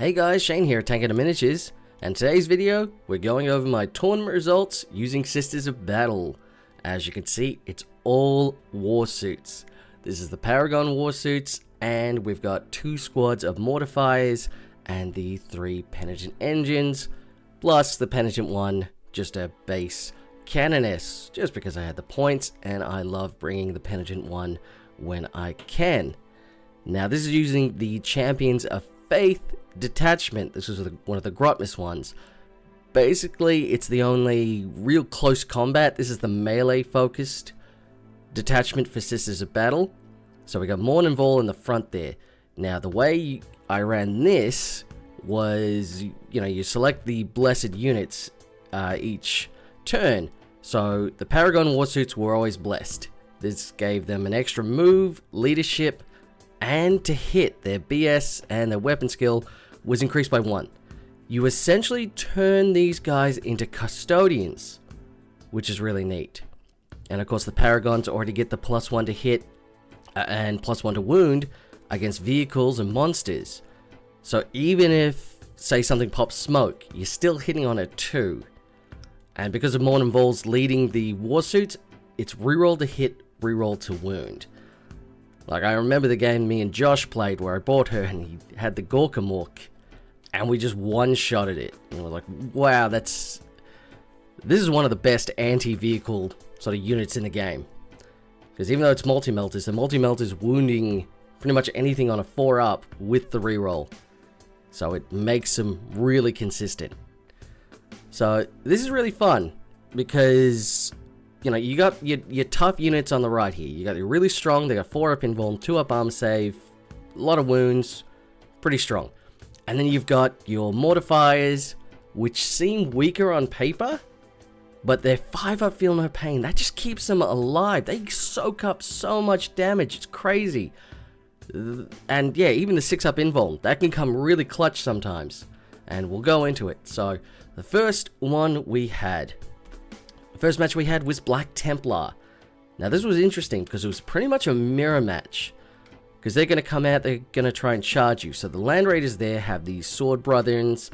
Hey guys, Shane here, Tank and Miniatures, and today's video, we're going over my tournament results using Sisters of Battle. As you can see, it's all warsuits. This is the Paragon warsuits, and we've got 2 squads of mortifiers and the 3 penitent engines, plus the penitent one, just a base canoness, just because I had the points, and I love bringing the penitent one when I can. Now, this is using the Champions of Faith detachment. This was one of the Grotmas ones. Basically, it's the only real close combat. This is the melee focused detachment for Sisters of Battle. So we got Morn and Vol in the front there. Now, the way I ran this was, you select the blessed units each turn. So the Paragon warsuits were always blessed. This gave them an extra move, leadership, and to hit. Their BS and their weapon skill was increased by 1. You essentially turn these guys into custodians, which is really neat. And of course, the Paragons already get the +1 to hit and +1 to wound against vehicles and monsters. So even if, say, something pops smoke, you're still hitting on a 2. And because of Morn and Vol's leading the warsuits, it's reroll to hit, reroll to wound. Like, I remember the game me and Josh played where I bought her and he had the Gorka Mork and we just one-shotted it. And we're like, wow, this is one of the best anti-vehicle sort of units in the game. Because even though it's multi-melters, the multi-melters wounding pretty much anything on a 4-up with the reroll. So it makes them really consistent. So this is really fun because you got your tough units on the right here. You got your really strong. They got 4-up invuln, 2-up arm save, a lot of wounds, pretty strong. And then you've got your mortifiers, which seem weaker on paper, but their 5-up feel no pain. That just keeps them alive. They soak up so much damage. It's crazy. And yeah, even the 6-up invuln, that can come really clutch sometimes. And we'll go into it. So the first one we had. The first match we had was Black Templar. Now this was interesting because it was pretty much a mirror match. Because they're going to come out, they're going to try and charge you. So the Land Raiders there have these Sword Brothers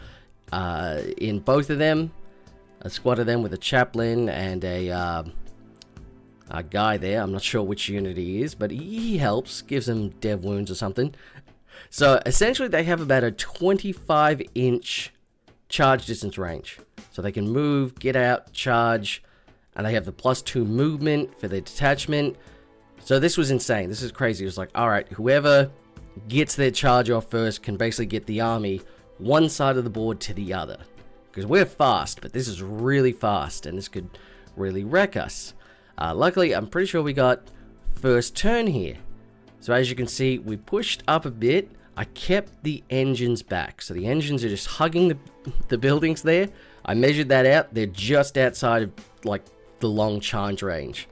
in both of them. A squad of them with a chaplain and a guy there. I'm not sure which unit he is, but he helps. Gives them dev wounds or something. So essentially they have about a 25-inch charge distance range. So they can move, get out, charge. And they have the +2 movement for their detachment. So this was insane. This is crazy. It was like, alright, whoever gets their charge off first can basically get the army one side of the board to the other. Because we're fast, but this is really fast. And this could really wreck us. Luckily, I'm pretty sure we got first turn here. So as you can see, we pushed up a bit. I kept the engines back. So the engines are just hugging the buildings there. I measured that out. They're just outside of, like, the long charge range.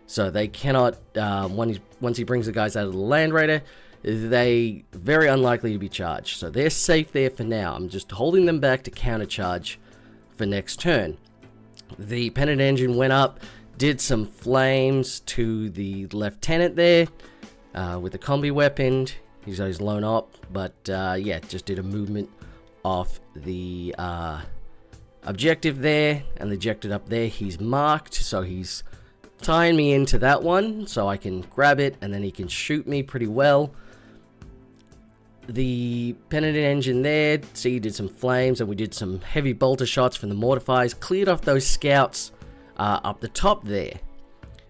So they cannot, once he brings the guys out of the Land Raider, they very unlikely to be charged. So they're safe there for now. I'm just holding them back to counter charge for next turn. The penitent engine went up, did some flames to the lieutenant there with the combi weapon. He's got his lone op, but yeah, just did a movement off the objective there, and the objective up there he's marked, so he's tying me into that one so I can grab it and then he can shoot me pretty well. The penitent engine there, see, he did some flames and we did some heavy bolter shots from the mortifiers, cleared off those scouts up the top there.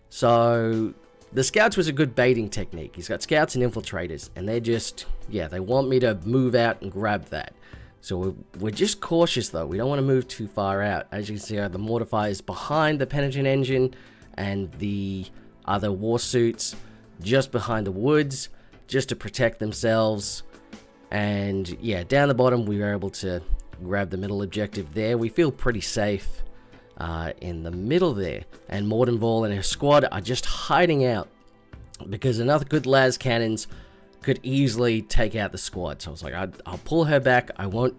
So the scouts was a good baiting technique. He's got scouts and infiltrators and they're just, yeah, they want me to move out and grab that. So we're just cautious though. We don't want to move too far out. As you can see, the mortifiers behind the penitent engine and the other warsuits just behind the woods, just to protect themselves. And yeah, down the bottom we were able to grab the middle objective there. We feel pretty safe in the middle there. And Morn Vol and her squad are just hiding out because another good las cannons could easily take out the squad. So I was like, I'll pull her back. I won't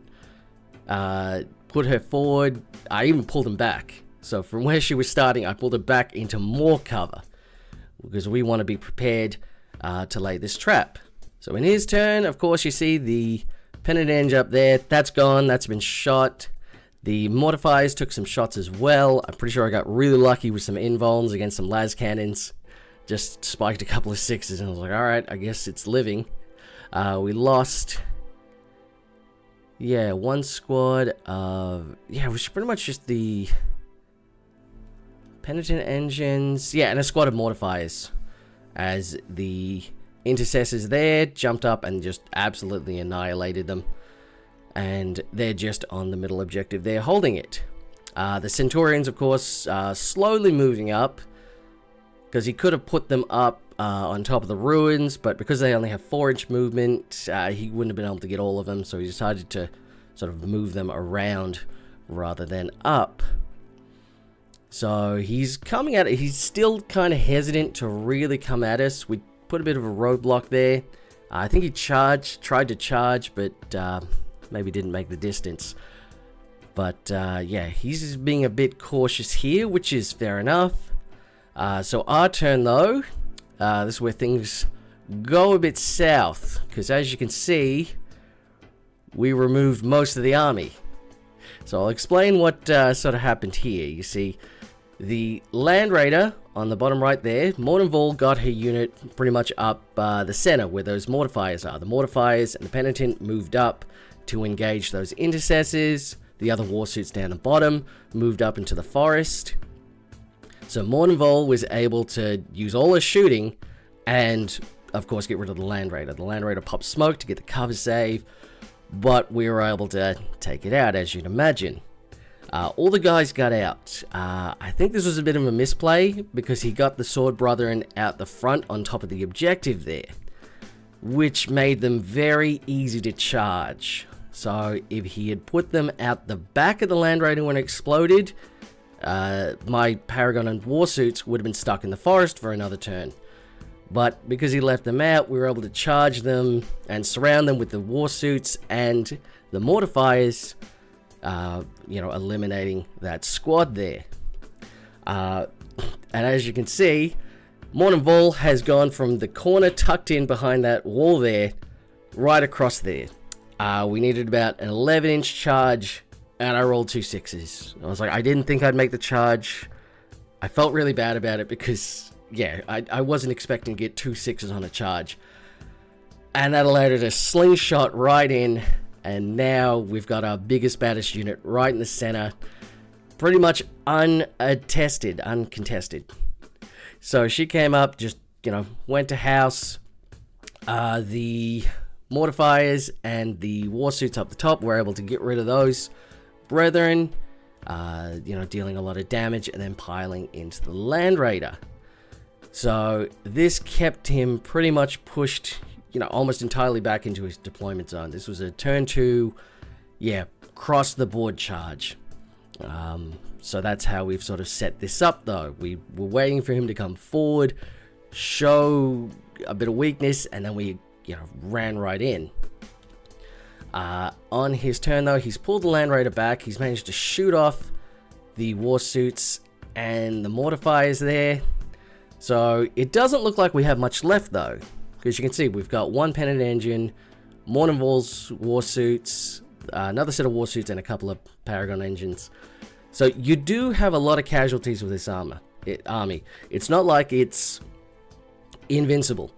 put her forward. I even pulled them back. So from where she was starting, I pulled her back into more cover because we want to be prepared to lay this trap. So in his turn, of course, you see the Pennant engine up there, that's gone, that's been shot. The mortifiers took some shots as well. I'm pretty sure I got really lucky with some invulns against some las cannons. Just spiked a couple of 6s and I was like, alright, I guess it's living. We lost, yeah, one squad of, yeah, it was pretty much just the penitent engines, yeah, and a squad of mortifiers, as the intercessors there jumped up and just absolutely annihilated them. And they're just on the middle objective. They're holding it. The Centurions, of course, slowly moving up, because he could have put them up on top of the ruins, but because they only have 4-inch movement, he wouldn't have been able to get all of them, so he decided to sort of move them around rather than up. So he's coming at it. He's still kind of hesitant to really come at us. We put a bit of a roadblock there. I think he tried to charge, but maybe didn't make the distance. But yeah, he's being a bit cautious here, which is fair enough. So our turn though, this is where things go a bit south, because as you can see, we removed most of the army. So I'll explain what sort of happened here. You see, the Land Raider on the bottom right there, Mordenval got her unit pretty much up the center where those mortifiers are. The mortifiers and the penitent moved up to engage those intercessors. The other warsuits down the bottom moved up into the forest. So Mordenval was able to use all his shooting and, of course, get rid of the Land Raider. The Land Raider popped smoke to get the cover save, but we were able to take it out, as you'd imagine. All the guys got out. I think this was a bit of a misplay, because he got the Sword Brethren out the front on top of the objective there, which made them very easy to charge. So if he had put them out the back of the Land Raider when it exploded, my Paragon and Warsuits would have been stuck in the forest for another turn. But because he left them out, we were able to charge them and surround them with the Warsuits and the Mortifiers, you know, eliminating that squad there. And as you can see, Mordenval has gone from the corner tucked in behind that wall there, right across there. We needed about an 11-inch charge, and I rolled 2 6s. I was like, I didn't think I'd make the charge. I felt really bad about it because, yeah, I wasn't expecting to get 2 6s on a charge. And that allowed her to slingshot right in, and now we've got our biggest, baddest unit right in the center, pretty much uncontested. So she came up, just, you know, went to house. The mortifiers and the warsuits up the top were able to get rid of those brethren, you know, dealing a lot of damage and then piling into the Land Raider. So this kept him pretty much pushed, you know, almost entirely back into his deployment zone. This was a turn 2, yeah, cross the board charge. So that's how we've sort of set this up though. We were waiting for him to come forward, show a bit of weakness, and then we, you know, ran right in. On his turn though, he's pulled the Land Raider back. He's managed to shoot off the warsuits and the mortifiers there. So it doesn't look like we have much left though, because you can see we've got one pennant engine, Mordenval's warsuits, another set of warsuits, and a couple of Paragon engines. So you do have a lot of casualties with this army. It's not like it's invincible.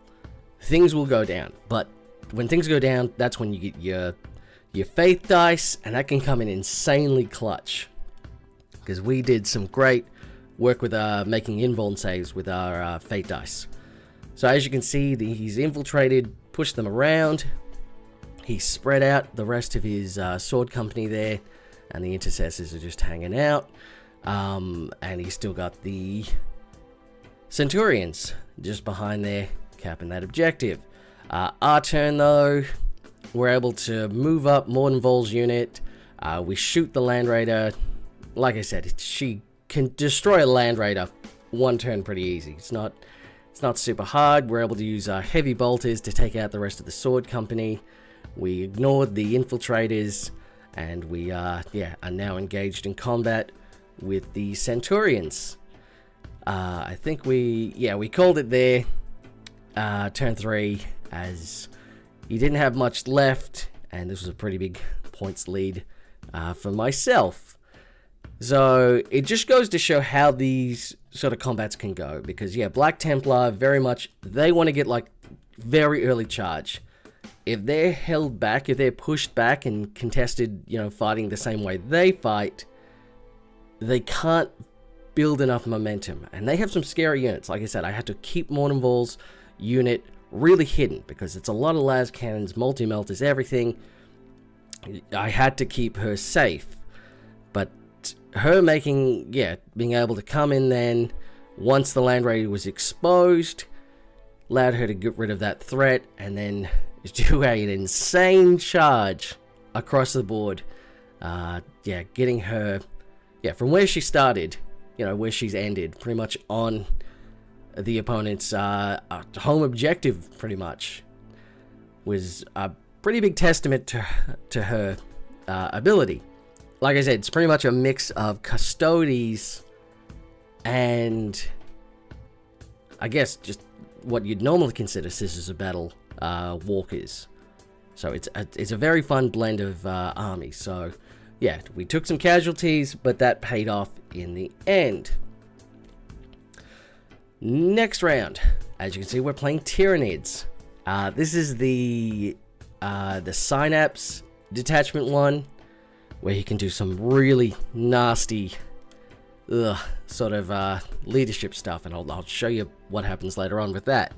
Things will go down, but when things go down, that's when you get your faith dice, and that can come in insanely clutch. Because we did some great work with making invuln saves with our fate dice. So as you can see, he's infiltrated, pushed them around. He spread out the rest of his sword company there, and the intercessors are just hanging out. And he's still got the Centurions just behind there, capping that objective. Our turn though, we're able to move up Mordenval's unit. We shoot the Land Raider. Like I said, she can destroy a Land Raider one turn pretty easy. It's not super hard. We're able to use our heavy bolters to take out the rest of the sword company. We ignored the infiltrators, and we are now engaged in combat with the Centurions. I think we called it there. Turn 3, as he didn't have much left. and this was a pretty big points lead for myself. So it just goes to show how these sort of combats can go, because yeah, Black Templar very much, they want to get like very early charge. If they're held back, if they're pushed back and contested, you know, fighting the same way they fight, they can't build enough momentum. And they have some scary units. Like I said, I had to keep Morninval's unit really hidden because it's a lot of las cannons, multi-melters, everything. I had to keep her safe. But her making, yeah, being able to come in then, once the land raid was exposed, allowed her to get rid of that threat, and then do an insane charge across the board. Yeah, getting her, yeah, from where she started, you know, where she's ended, pretty much on the opponent's home objective, pretty much, was a pretty big testament to her ability. Like I said, it's pretty much a mix of Custodes and, I guess, just what you'd normally consider Sisters of Battle walkers. So it's a very fun blend of armies. So yeah, we took some casualties, but that paid off in the end. Next round, as you can see, we're playing Tyranids. This is the Synapse detachment one, where you can do some really nasty sort of leadership stuff, and I'll show you what happens later on with that.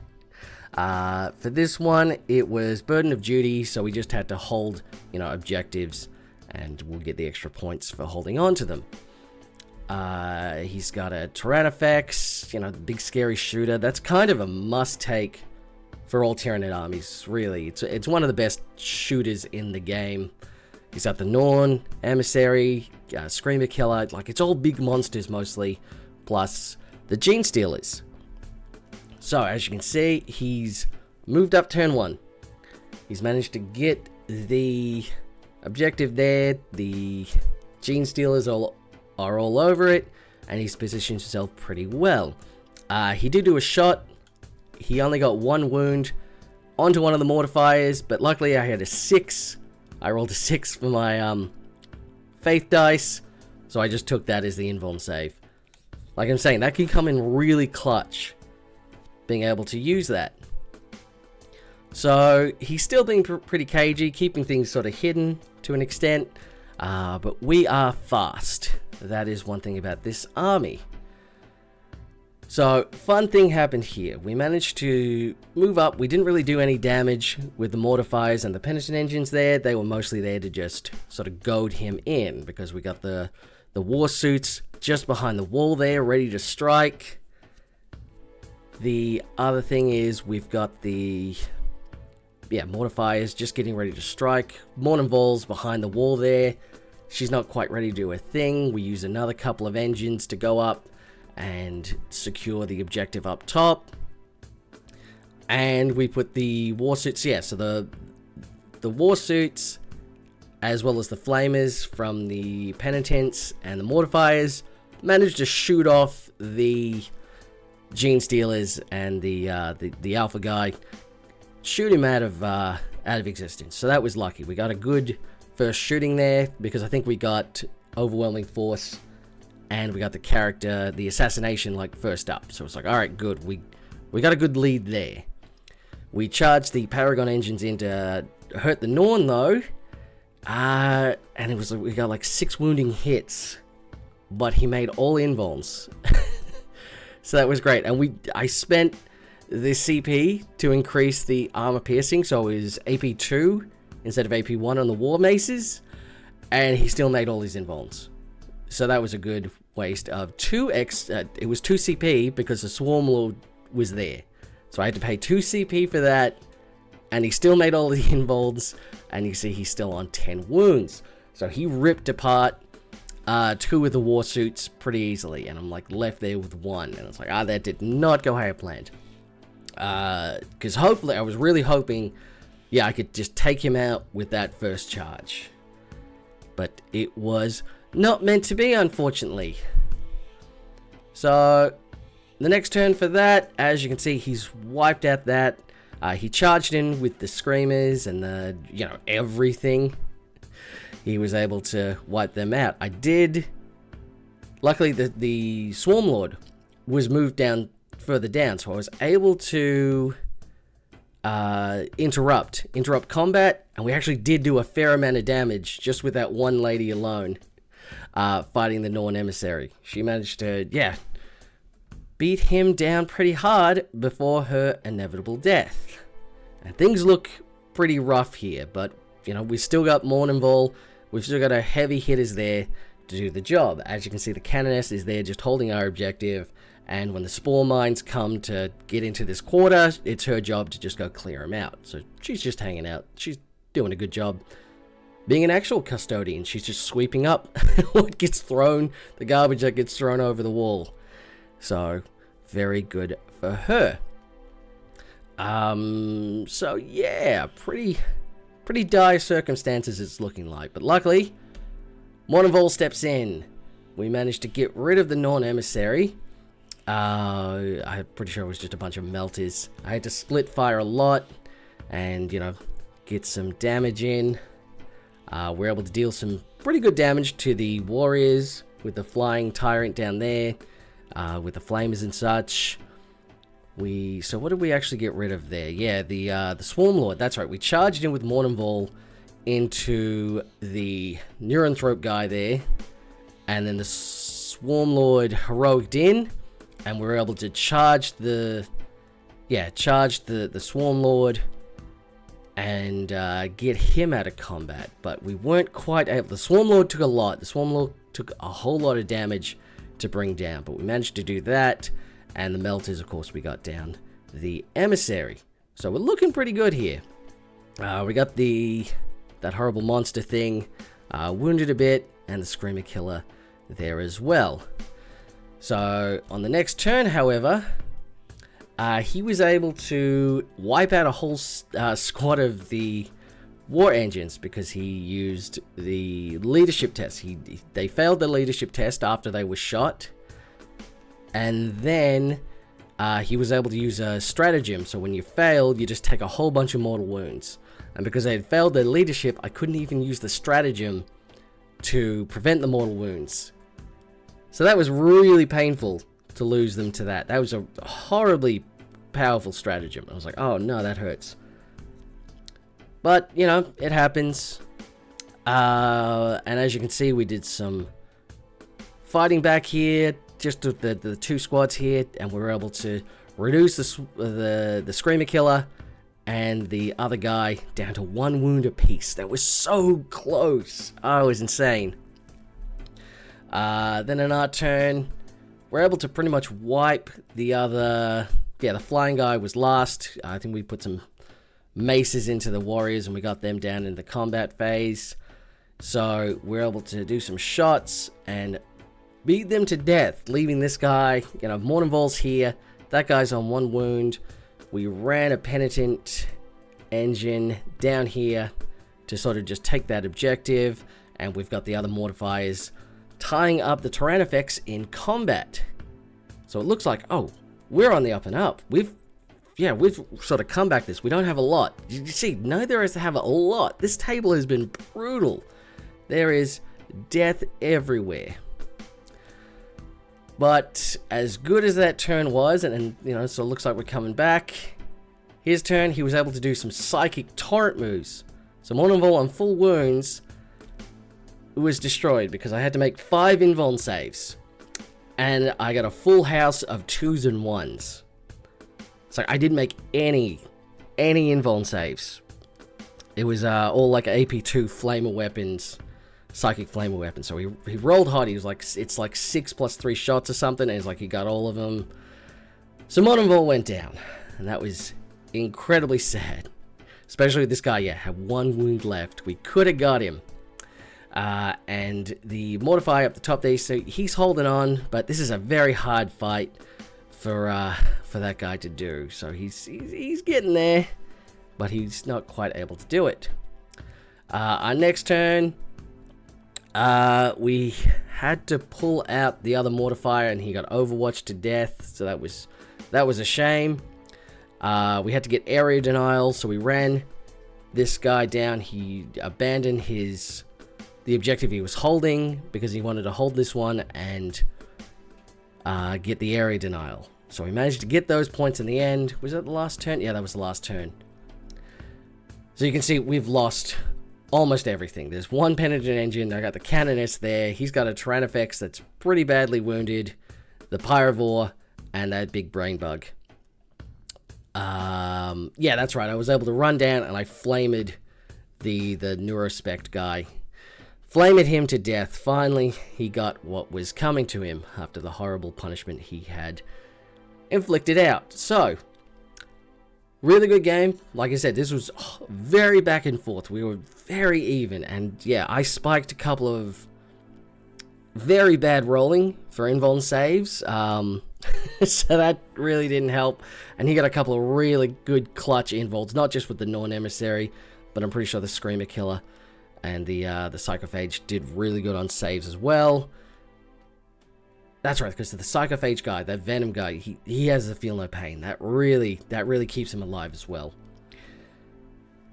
For this one, it was Burden of Duty, so we just had to hold, you know, objectives, and we'll get the extra points for holding on to them. He's got a Tyrannofex, you know, the big scary shooter. That's kind of a must-take for all Tyranid armies, really. It's one of the best shooters in the game. He's got the Norn, Emissary, Screamer Killer, like it's all big monsters mostly, plus the Gene Stealers. So, as you can see, he's moved up turn 1. He's managed to get the objective there. The Gene Stealers are all over it, and he's positioned himself pretty well. He did do a shot. He only got 1 wound onto one of the mortifiers, but luckily I had a 6. I rolled a 6 for my faith dice, so I just took that as the invuln save. Like I'm saying, that can come in really clutch, being able to use that. So he's still being pretty cagey, keeping things sort of hidden to an extent, but we are fast. That is one thing about this army. So, fun thing happened here. We managed to move up. We didn't really do any damage with the mortifiers and the penitent engines there. They were mostly there to just sort of goad him in, because we got the warsuits just behind the wall there, ready to strike. The other thing is we've got the mortifiers just getting ready to strike. Morninval's behind the wall there. She's not quite ready to do a thing. We use another couple of engines to go up and secure the objective up top. And we put the warsuits, yeah, so the warsuits, as well as the flamers from the penitents and the mortifiers, managed to shoot off the Gene Stealers and the alpha guy, shoot him out of existence. So that was lucky. We got a good first shooting there, because I think we got overwhelming force, and we got the character, the assassination, like first up. So it's like, all right, good. We got a good lead there. We charged the Paragon engines in to hurt the Norn though, and it was like we got like 6 wounding hits, but he made all invulns. So that was great. And I spent the CP to increase the armor piercing, so it was AP 2 instead of AP 1 on the war maces, and he still made all his invulns. So that was a good waste of 2x. It was 2 CP because the Swarm Lord was there. So I had to pay 2 CP for that, and he still made all the invulns, and you see he's still on 10 wounds. So he ripped apart 2 of the warsuits pretty easily, and I'm like left there with 1, and it's like, that did not go how I planned. Because hopefully, I was really hoping, yeah, I could just take him out with that first charge. But it was not meant to be, unfortunately. So, the next turn for that, as you can see, he's wiped out that. He charged in with the screamers and the, everything. He was able to wipe them out. Luckily, the Swarm Lord was moved down further down, so I was able to interrupt combat, and we actually did do a fair amount of damage just with that one lady alone, fighting the Norn emissary. She managed to, beat him down pretty hard before her inevitable death. And things look pretty rough here, but, we still got Morninval, we've still got our heavy hitters there to do the job. As you can see, the Canoness is there just holding our objective, and when the Spore Mines come to get into this quarter, it's her job to just go clear them out. So she's just hanging out. She's doing a good job. Being an actual custodian, she's just sweeping up what gets thrown, the garbage that gets thrown over the wall. So, very good for her. So yeah, pretty dire circumstances it's looking like. But luckily, Morninval steps in. We managed to get rid of the Norn emissary. I'm pretty sure it was just a bunch of melters. I had to split fire a lot and, get some damage in. We're able to deal some pretty good damage to the warriors with the flying tyrant down there, with the flamers and such. So what did we actually get rid of there? Yeah, the Swarm Lord, that's right. We charged in with Morninval into the Neuronthrope guy there, and then the Swarm Lord heroic'd in, and we were able to charge the Swarm Lord and get him out of combat. But we weren't quite able. The Swarm Lord took a lot. The Swarm Lord took a whole lot of damage to bring down, but we managed to do that. And the melters, of course, we got down the emissary. So we're looking pretty good here. We got that horrible monster thing wounded a bit, and the Screamer Killer there as well. So on the next turn, however, he was able to wipe out a whole squad of the war engines because he used the leadership test. They failed the leadership test after they were shot. And then he was able to use a stratagem. So when you failed, you just take a whole bunch of mortal wounds. And because they had failed their leadership, I couldn't even use the stratagem to prevent the mortal wounds. So that was really painful to lose them to that. That was a horribly powerful stratagem. I was like, oh no, that hurts. But, it happens. And as you can see, we did some fighting back here. Just the two squads here, and we were able to reduce the Screamer Killer and the other guy down to 1 wound apiece. That was so close. Oh, it was insane. Then in our turn, we're able to pretty much wipe the other. Yeah, the flying guy was last. I think we put some maces into the warriors, and we got them down in the combat phase. So we're able to do some shots and beat them to death, leaving this guy, Morninval's here, that guy's on 1 wound. We ran a Penitent engine down here to sort of just take that objective, and we've got the other Mortifiers tying up the Tyrannofex in combat. So it looks like, oh, we're on the up and up. We've sort of come back this. We don't have a lot. You see, neither of us have a lot. This table has been brutal. There is death everywhere. But as good as that turn was, and so it looks like we're coming back. His turn, he was able to do some Psychic Torrent moves. So Morninval on full wounds was destroyed because I had to make 5 invuln saves. And I got a full house of 2s and 1s. So I didn't make any invuln saves. It was all like AP2 flamer weapons. Psychic flamer weapon. So he rolled hot. He was like, it's like 6 plus 3 shots or something, and he's like, he got all of them. So Morninval went down, and that was incredibly sad, especially with this guy. Had 1 wound left. We could have got him. And the Mortifier up the top there, so he's holding on, but this is a very hard fight for that guy to do. So he's getting there, but he's not quite able to do it. Our next turn, we had to pull out the other Mortifier, and he got overwatched to death, so that was a shame. We had to get area denial, so we ran this guy down. He abandoned the objective he was holding because he wanted to hold this one and get the area denial. So we managed to get those points in the end. Was that the last turn? Yeah, that was the last turn. So you can see we've lost almost everything. There's one Penitent Engine. I got the Canoness there. He's got a Tyrannofex that's pretty badly wounded. The Pyrovore and that big brain bug. Yeah, that's right. I was able to run down and I flamed the Neurospect guy. Flamed him to death. Finally, he got what was coming to him after the horrible punishment he had inflicted out. So, really good game. Like I said, this was very back and forth. We were very even. And yeah, I spiked a couple of very bad rolling for invuln saves. So that really didn't help. And he got a couple of really good clutch invulns. Not just with the Norn Emissary, but I'm pretty sure the Screamer Killer and the Psychophage did really good on saves as well. That's right, because the Psychophage guy, that Venom guy, he has the Feel No Pain. That really keeps him alive as well.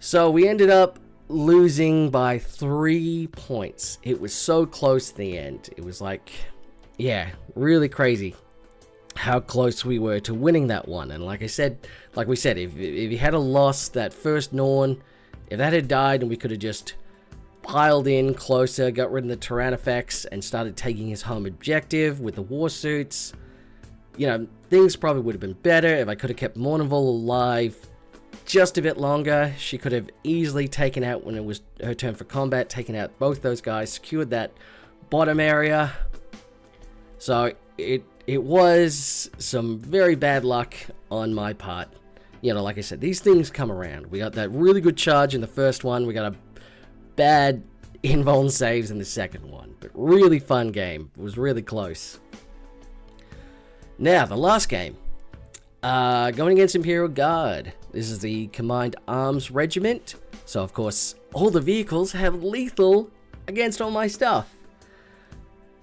So we ended up losing by 3 points. It was so close at the end. It was like, yeah, really crazy how close we were to winning that one. And like we said, if he had lost that first Norn, if that had died and we could have just piled in closer, got rid of the Tyrannofex, and started taking his home objective with the warsuits, you know, things probably would have been better if I could have kept Mourningval alive just a bit longer. She could have easily taken out, when it was her turn for combat, taken out both those guys, secured that bottom area. So it was some very bad luck on my part. You know, like I said, these things come around. We got that really good charge in the first one. We got a bad invuln saves in the second one. But really fun game. It was really close. Now, the last game. Going against Imperial Guard. This is the Combined Arms Regiment. So, of course, all the vehicles have lethal against all my stuff.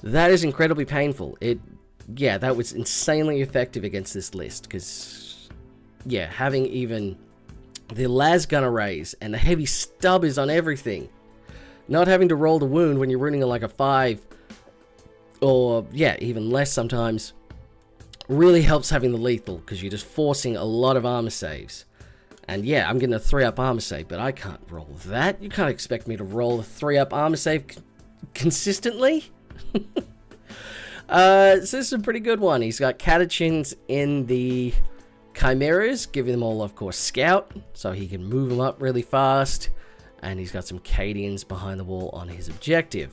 That is incredibly painful. Yeah, that was insanely effective against this list. Because, yeah, having even the las gun arrays and the heavy stub is on everything. Not having to roll the wound when you're running on like a 5, or yeah, even less sometimes, really helps having the lethal, because you're just forcing a lot of armor saves. And yeah, I'm getting a 3-up armor save, but I can't roll that. You can't expect me to roll a 3-up armor save consistently. So this is a pretty good one. He's got Catachins in the Chimeras, giving them all, of course, Scout, so he can move them up really fast. And he's got some Cadians behind the wall on his objective.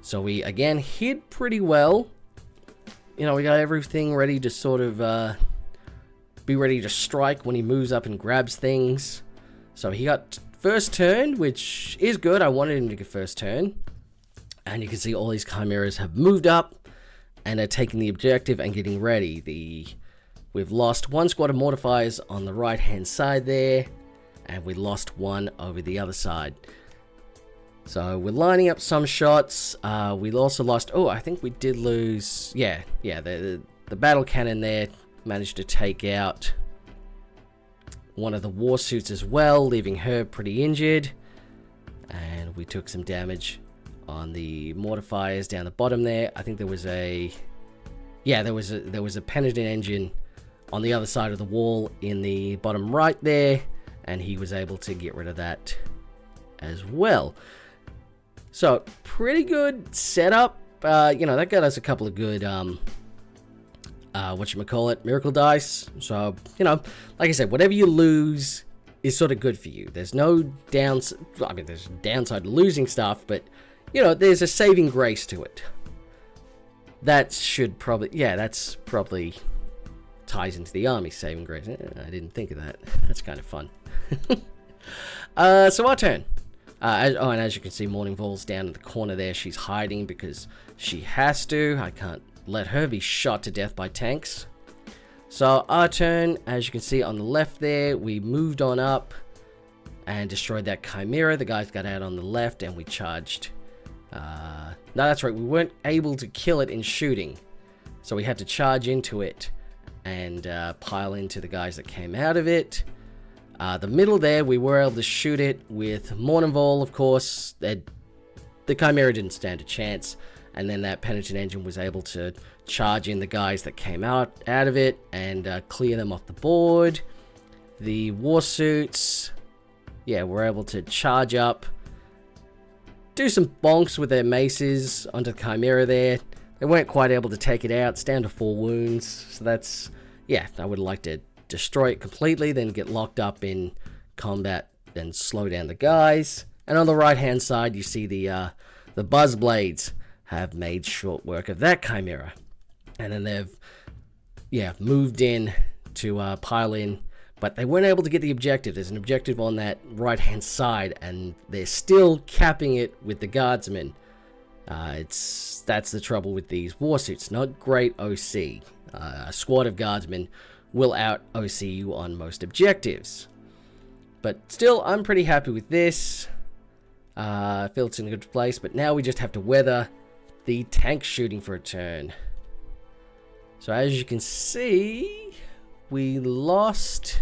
So we, again, hid pretty well. You know, we got everything ready to sort of be ready to strike when he moves up and grabs things. So he got first turn, which is good. I wanted him to get first turn. And you can see all these Chimeras have moved up and are taking the objective and getting ready. We've lost one squad of Mortifiers on the right-hand side there. And we lost one over the other side. So we're lining up some shots. We also lost... Oh, I think we did lose... Yeah, the battle cannon there managed to take out one of the warsuits as well, leaving her pretty injured. And we took some damage on the mortifiers down the bottom there. I think there was a... Yeah, there was a Penitent Engine on the other side of the wall in the bottom right there. And he was able to get rid of that as well. So, pretty good setup. You know, that got us a couple of good, Miracle Dice. So, you know, like I said, whatever you lose is sort of good for you. There's no downside. I mean, there's downside to losing stuff, but, you know, there's a saving grace to it. That should probably, yeah, that's probably ties into the army saving grace. I didn't think of that. That's kind of fun. So our turn. And as you can see, Mourningval's down in the corner there. She's hiding because she has to. I can't let her be shot to death by tanks. So our turn, as you can see on the left there, we moved on up and destroyed that Chimera. The guys got out on the left and we charged. No, that's right. We weren't able to kill it in shooting. So we had to charge into it and pile into the guys that came out of it. The middle there, we were able to shoot it with Morningval, of course. The Chimera didn't stand a chance, and then that Penitent Engine was able to charge in the guys that came out of it and clear them off the board. The warsuits, yeah, were able to charge up, do some bonks with their maces onto the Chimera there. They weren't quite able to take it out. It's down to 4 wounds. So that's, yeah, I would like to destroy it completely, then get locked up in combat and slow down the guys. And on the right-hand side, you see the Buzz Blades have made short work of that Chimera. And then they've, yeah, moved in to pile in. But they weren't able to get the objective. There's an objective on that right-hand side, and they're still capping it with the Guardsmen. That's the trouble with these warsuits. Not great OC. A squad of Guardsmen will out-OC you on most objectives. But still, I'm pretty happy with this. I feel it's in a good place, but now we just have to weather the tank shooting for a turn. So as you can see, we lost...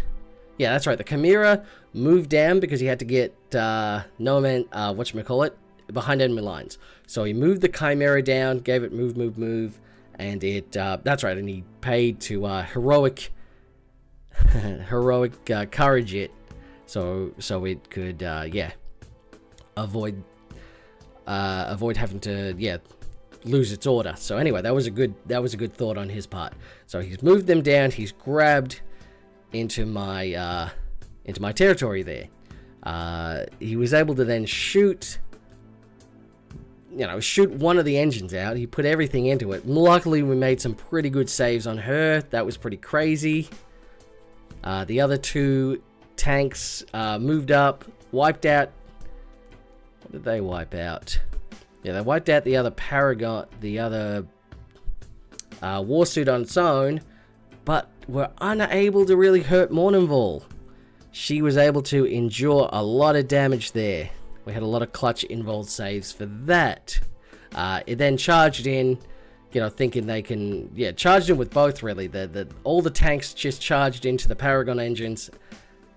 Yeah, that's right. The Chimera moved down because he had to get whatchamacallit, behind enemy lines. So he moved the Chimera down, gave it move, and it, that's right, and he paid to heroic courage it, so it could, yeah, avoid having to, yeah, lose its order. So anyway, that was a good thought on his part. So he's moved them down. He's grabbed into my territory there. He was able to then shoot one of the engines out. He put everything into it. Luckily, we made some pretty good saves on her. That was pretty crazy. The other 2 tanks moved up, wiped out. What did they wipe out? Yeah, they wiped out the other Paragon, the other warsuit on its own, but were unable to really hurt Morningval. She was able to endure a lot of damage there. We had a lot of clutch involved saves for that. It then charged in, thinking they can, yeah, charged in with both really. All the tanks just charged into the Paragon engines,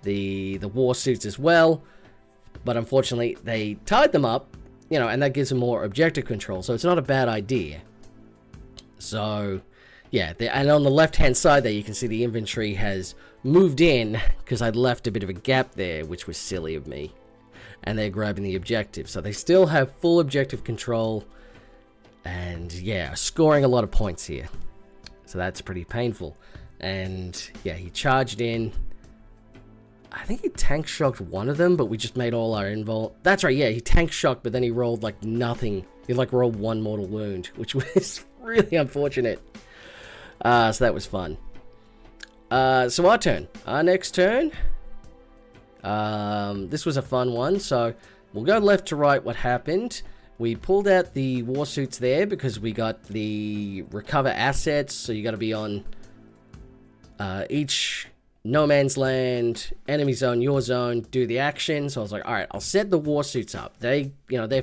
the warsuits as well. But unfortunately, they tied them up, and that gives them more objective control. So it's not a bad idea. So, yeah, and on the left-hand side there, you can see the infantry has moved in because I'd left a bit of a gap there, which was silly of me. And they're grabbing the objective. So they still have full objective control. And, yeah, scoring a lot of points here. So that's pretty painful. And, yeah, he charged in. I think he tank shocked one of them, but we just made all our invul. That's right, yeah, he tank shocked, but then he rolled like nothing. He like rolled 1 mortal wound, which was really unfortunate. So that was fun. So our turn. Our next turn. This was a fun one, so we'll go left to right what happened. We pulled out the warsuits there because we got the recover assets, so you got to be on each no man's land, enemy zone, your zone, do the action. So I was like, all right, I'll set the warsuits up. They're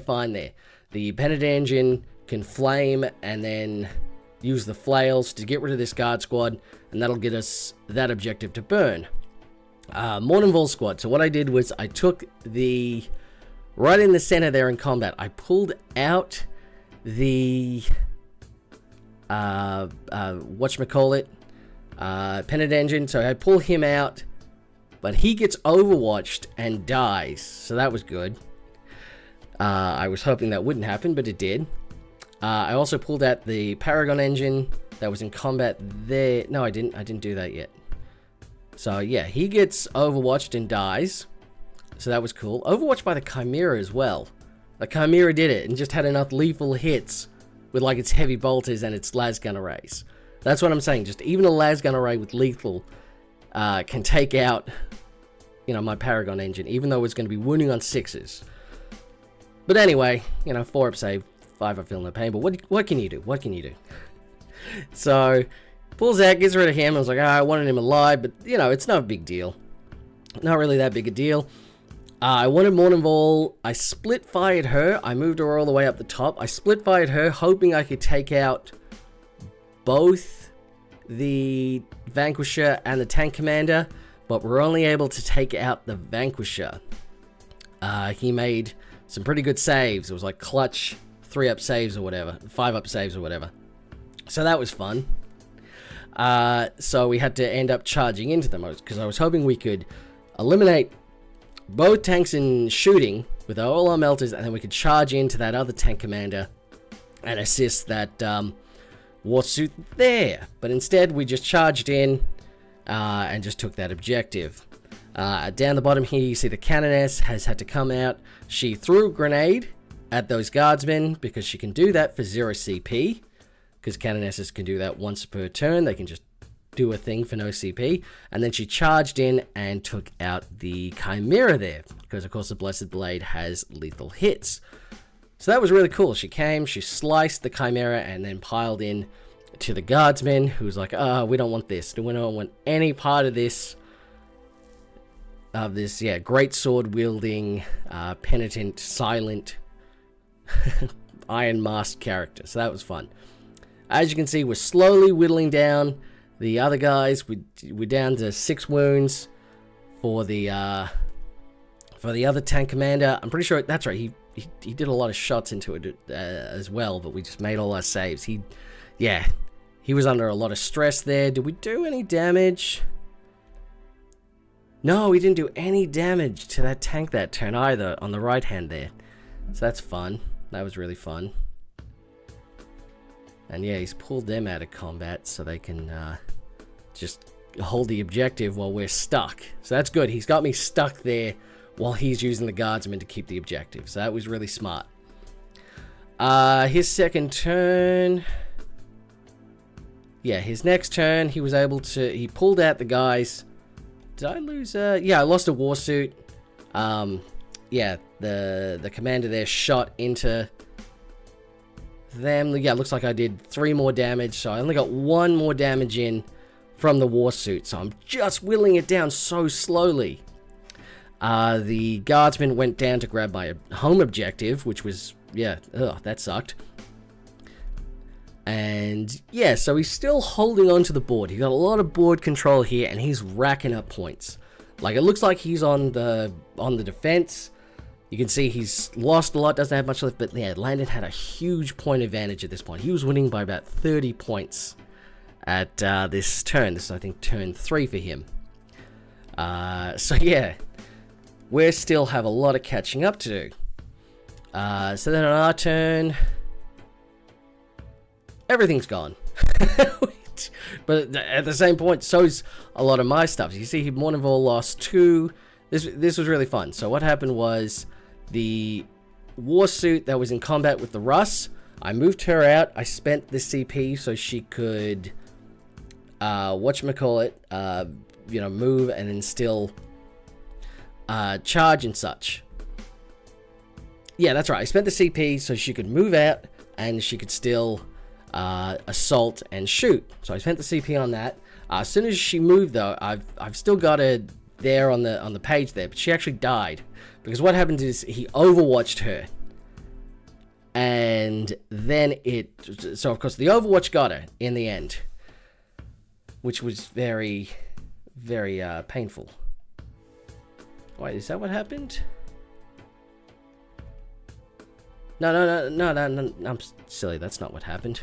fine there. The Penitent Engine can flame and then use the flails to get rid of this guard squad, and that'll get us that objective to burn. Morningval squad. So what I did was I took the right in the center there in combat. I pulled out the whatchamacallit, Penitent Engine. So I pull him out, but he gets overwatched and dies. So that was good. I was hoping that wouldn't happen, but it did. I also pulled out the Paragon Engine that was in combat there. No, I didn't do that yet. So yeah, he gets overwatched and dies. So that was cool. Overwatched by the Chimera as well. The Chimera did it and just had enough lethal hits with like its heavy bolters and its lasgun arrays. That's what I'm saying. Just even a lasgun array with lethal can take out, my Paragon Engine, even though it's going to be wounding on 6s. But anyway, 4 up save, 5 I feel no pain. But what can you do? What can you do? So pulls out, gets rid of him. I was like, I wanted him alive, but it's not a big deal. Not really that big a deal. I wanted Morningval. I split fired her. I moved her all the way up the top. I split fired her, hoping I could take out both the Vanquisher and the Tank Commander, but we're only able to take out the Vanquisher. He made some pretty good saves. It was like clutch 3-up saves or whatever, 5-up saves or whatever. So that was fun. So we had to end up charging into them because I was hoping we could eliminate both tanks in shooting with all our melters, and then we could charge into that other Tank Commander and assist that warsuit there. But instead we just charged in and just took that objective. Down the bottom here you see the Canoness has had to come out. She threw a grenade at those guardsmen because she can do that for 0 CP, because Canonesses can do that once per turn. They can just do a thing for no CP. And then she charged in and took out the Chimera there, because of course the Blessed Blade has lethal hits. So that was really cool. She came, she sliced the Chimera and then piled in to the guardsman, who was like, we don't want this. We don't want any part of this. Great sword wielding, penitent, silent, iron masked character. So that was fun. As you can see, we're slowly whittling down the other guys. We're down to 6 wounds for the other Tank Commander. I'm pretty sure that's right. He did a lot of shots into it as well, but we just made all our saves. He was under a lot of stress there. Did we do any damage? No, we didn't do any damage to that tank that turn either on the right hand there. So that's fun. That was really fun. And yeah, he's pulled them out of combat so they can just hold the objective while we're stuck. So that's good. He's got me stuck there while he's using the guardsmen to keep the objective. So that was really smart. His second turn... Yeah, his next turn, he was able to... He pulled out the guys... Did I lose? Yeah, I lost a warsuit. Yeah, the commander there shot into them. Yeah, looks like I did 3 more damage, so I only got 1 more damage in from the warsuit. So I'm just whittling it down so slowly. The guardsman went down to grab my home objective, which was, yeah, that sucked. And yeah, so he's still holding on to the board. He got a lot of board control here, and he's racking up points. Like, it looks like he's on the defense. You can see he's lost a lot, doesn't have much left, but yeah, Landon had a huge point advantage at this point. He was winning by about 30 points at this turn. This is, I think, turn 3 for him. So yeah, we still have a lot of catching up to do. So then on our turn... Everything's gone. But at the same point, so's a lot of my stuff. You see, Mournival lost 2. This was really fun. So what happened was the warsuit that was in combat with the Russ, I moved her out. I spent the CP so she could, whatchamacallit, move and then still charge and such. Yeah, that's right. I spent the CP so she could move out and she could still... assault and shoot. So I spent the CP on that. As soon as she moved, though, I've still got her there on the page there, but she actually died because what happened is he overwatched her, and then so of course the overwatch got her in the end, which was very, very painful. Wait, is that what happened? No, I'm silly. That's not what happened.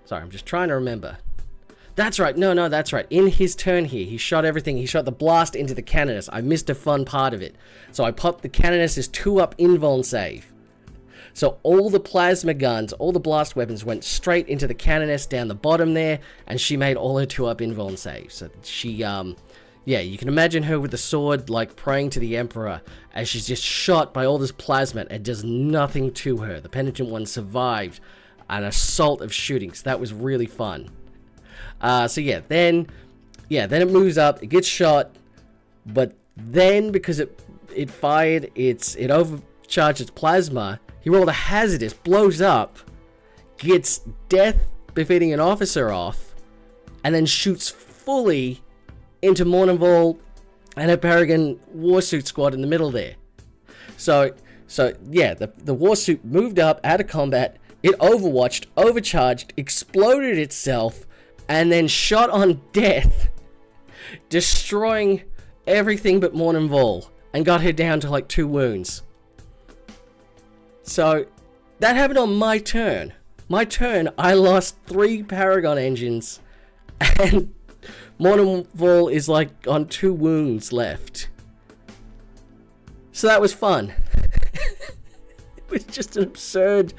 Sorry, I'm just trying to remember. That's right. No, that's right. In his turn here, he shot everything. He shot the blast into the Canoness. I missed a fun part of it. So I popped the Canoness's 2-up invuln save. So all the plasma guns, all the blast weapons went straight into the Canoness down the bottom there, and she made all her 2-up invuln saves. So she, yeah, you can imagine her with the sword, like, praying to the Emperor as she's just shot by all this plasma and does nothing to her. The Penitent one survived an assault of shooting, so that was really fun. So yeah, then it moves up, it gets shot, but then because it overcharged its plasma, he rolled a hazardous, blows up, gets death befitting an officer off, and then shoots fully into Mournival and a Paragon warsuit squad in the middle there. So yeah, the warsuit moved up out of combat, it overwatched, overcharged, exploded itself, and then shot on death, destroying everything but Morn and Vol, and got her down to like 2 wounds. So that happened on my turn. My turn, I lost 3 Paragon engines, and Morn and Vol is like on 2 wounds left. So that was fun. It was just an absurd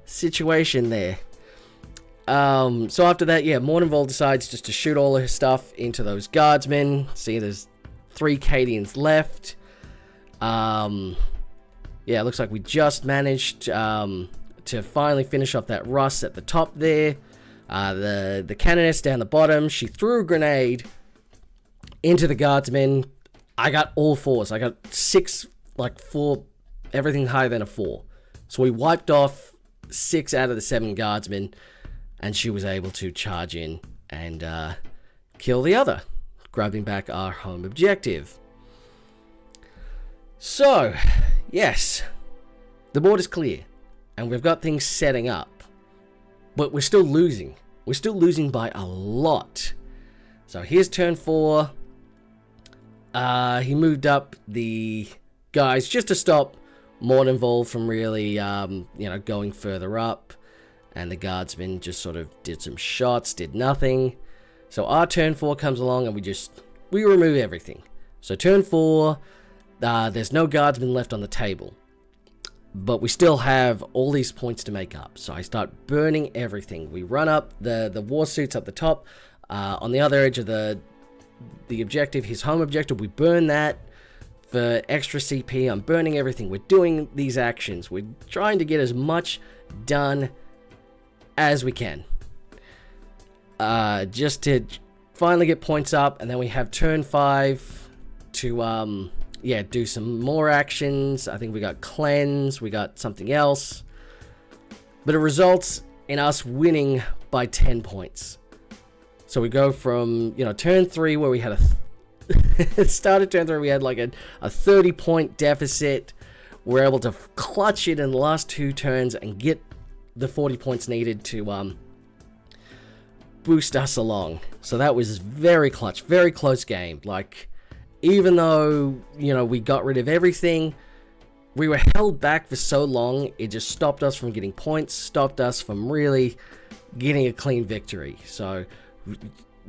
situation there. So after that, yeah, Morn and Vol decides just to shoot all of her stuff into those guardsmen. See, there's 3 Cadians left. Yeah, it looks like we just managed to finally finish off that Russ at the top there. The Canoness down the bottom, she threw a grenade into the guardsmen. I got all 4s. I got 6, like 4, everything higher than a 4. So we wiped off 6 out of the 7 guardsmen, and she was able to charge in and kill the other, grabbing back our home objective. So, yes, the board is clear, and we've got things setting up, but we're still losing. We're still losing by a lot. So here's turn 4. He moved up the guys just to stop Morn and Vol from really, going further up. And the guardsmen just sort of did some shots, did nothing. So our turn 4 comes along and we remove everything. So turn 4, there's no guardsmen left on the table. But we still have all these points to make up. So I start burning everything. We run up the warsuits up the top. On the other edge of the objective, his home objective, we burn that for extra CP. I'm burning everything. We're doing these actions. We're trying to get as much done as we can. Just to finally get points up. And then we have turn 5 to do some more actions. I think we got cleanse, we got something else, but it results in us winning by 10 points. So we go from turn 3 where we had it started turn 3 we had like a 30-point deficit. We're able to clutch it in the last 2 turns and get the 40 points needed to boost us along. So that was very clutch, very close game. Like, even though, we got rid of everything, we were held back for so long, it just stopped us from getting points, stopped us from really getting a clean victory. So,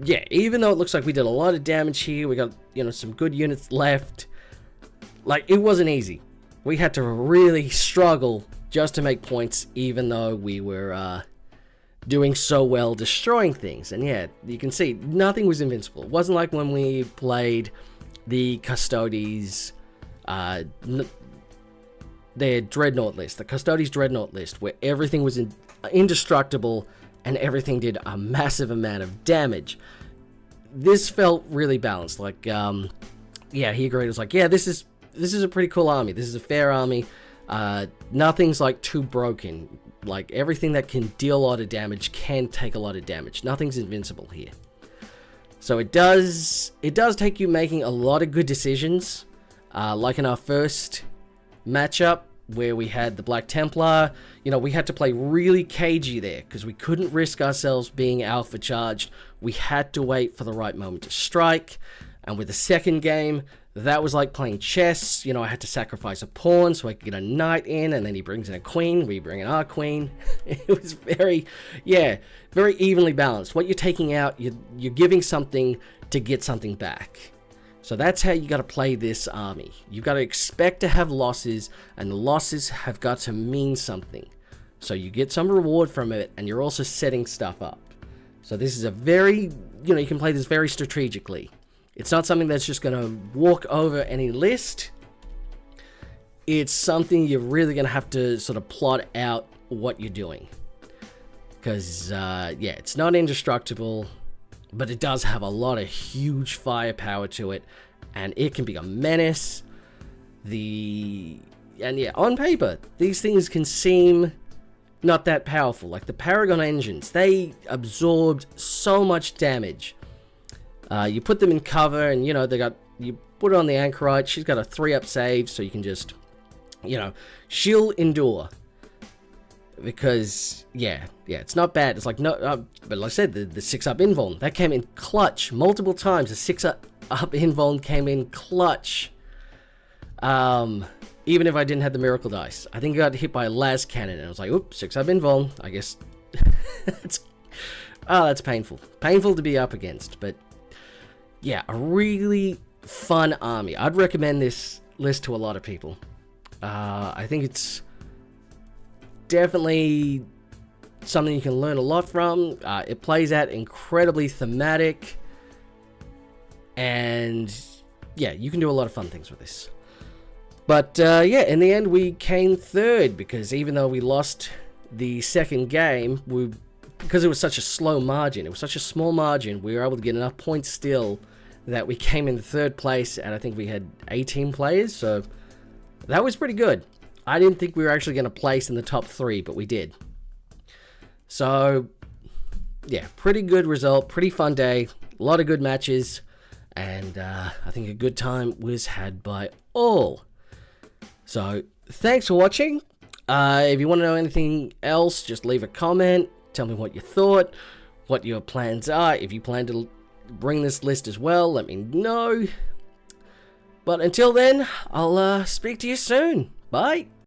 yeah, even though it looks like we did a lot of damage here, we got, some good units left, like, it wasn't easy. We had to really struggle just to make points, even though we were doing so well destroying things. And yeah, you can see, nothing was invincible. It wasn't like when we played the Custodes, their Dreadnought list, the Custodes Dreadnought list, where everything was indestructible and everything did a massive amount of damage. This felt really balanced. Like, he agreed. It was like, yeah, this is a pretty cool army. This is a fair army. Nothing's like too broken. Like, everything that can deal a lot of damage can take a lot of damage. Nothing's invincible here. So it does take you making a lot of good decisions, like in our first matchup where we had the Black Templar. We had to play really cagey there because we couldn't risk ourselves being alpha charged. We had to wait for the right moment to strike. And with the second game, that was like playing chess. I had to sacrifice a pawn so I could get a knight in, and then he brings in a queen, we bring in our queen. It was very evenly balanced. What you're taking out, you're giving something to get something back. So that's how you got to play this army. You've got to expect to have losses, and the losses have got to mean something. So you get some reward from it, and you're also setting stuff up. So this is a very, you can play this very strategically. It's not something that's just going to walk over any list. It's something you're really going to have to sort of plot out what you're doing. Because, it's not indestructible, but it does have a lot of huge firepower to it. And it can be a menace. On paper, these things can seem not that powerful. Like the Paragon engines, they absorbed so much damage. You put them in cover, and you put it on the Anchorite. She's got a 3-up save, so you can just, she'll endure. because yeah, it's not bad. It's like no, but like I said, the 6-up invuln that came in clutch multiple times. The 6-up invuln came in clutch. Even if I didn't have the miracle dice, I think I got hit by a las cannon, and I was like, "Oops, 6-up invuln." I guess that's painful. Painful to be up against, but yeah, a really fun army. I'd recommend this list to a lot of people. I think it's definitely something you can learn a lot from. It plays out incredibly thematic, and yeah, you can do a lot of fun things with this. But yeah, in the end, we came third because even though we lost the second game, because it was such a slow margin, it was such a small margin, we were able to get enough points still that we came in third place, and I think we had 18 players, so that was pretty good. I didn't think we were actually going to place in the top 3, but we did. So yeah, pretty good result, pretty fun day, a lot of good matches, and I think a good time was had by all. So thanks for watching. If you want to know anything else, just leave a comment. Tell me what you thought, what your plans are. If you plan to bring this list as well, let me know. But until then, I'll speak to you soon. Bye.